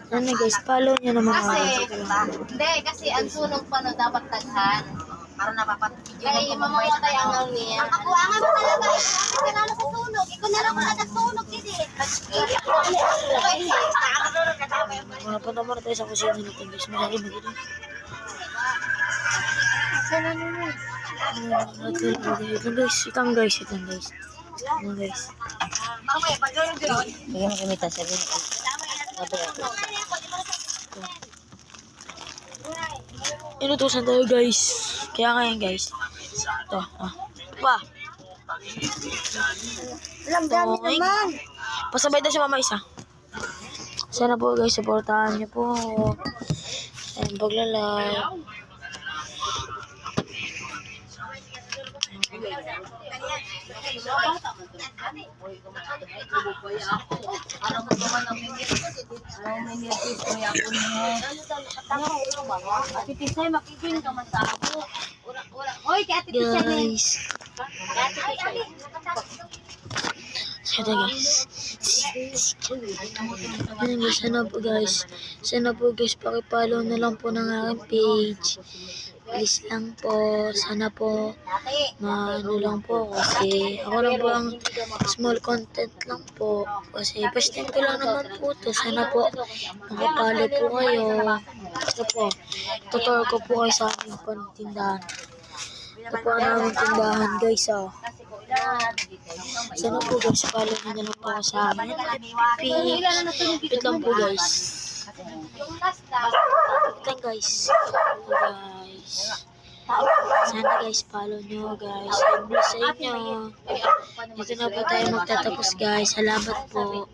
Sana guys, follow nyo naman ako. Kasi ang sunog pa no dapat taghan. Para napapatid kaya mamamatay ang niya. Ang kabuangan mo talaga. Ikaw na sa sunog. Ikaw na lang wala nagsunog dito. Mga pa naman tayo sa kusina natin guys. Malaki na dito. Sana naman. Ito guys. Itang guys. Ano guys. Bigyan mo kumita sa rin. Inutusan tayo guys. Kaya ngayon guys. Ito. Pa. Alam dami naman. Pasabay na si mama isa. Sana po guys, supportahan niyo po. Ayun, paglalay. Guys. Sana guys. Sana po guys, pakipollow na lang po ng aking page. Please lang po. Sana po maano lang po kasi ako lang po ang small content lang po. Kasi first time ko lang naman po to. Sana po makapollow po kayo. Basta po, tutor ko po kayo sa aming pantindahan. Ito po ang aming tindahan guys. Sana po guys, follow nyo na lang po sa amin. Wait lang po guys. Sana guys, follow nyo guys. God bless sa inyo. Dito na po tayo magtatapos guys. Salamat po.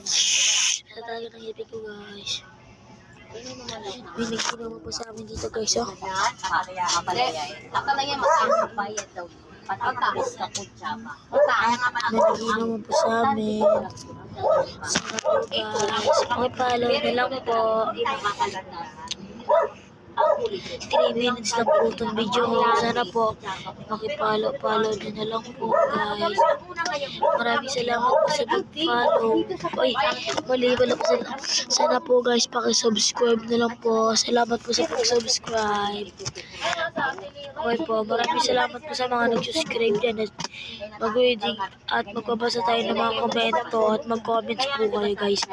Sa talaga ng ibig ko guys. May nagkinawa po sa amin dito guys. Ako lang yan, masama bayad daw. Patapos ka po tsaba. Nagkinawa po sa amin. Sana po guys, pakipollow na lang po. 3 minutes lang po itong video ko. Sana po makipollow nyo na lang po guys. Maraming salamat po sa pag-follow. Uy, mali pala po sila. Sana po guys, pakisubscribe na lang po. Salamat po sa pag-subscribe. Okay po, maraming salamat po sa mga nag-subscribe dyan. Mag-reading at magbabasa tayo ng mga komento at mag-comments po kayo guys.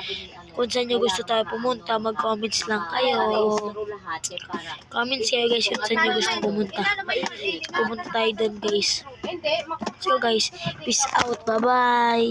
Kung saan nyo gusto tayo pumunta, mag-comments lang kayo. Comments kayo guys kung saan nyo gusto pumunta. Pumunta tayo doon guys. So guys, peace out. Bye-bye.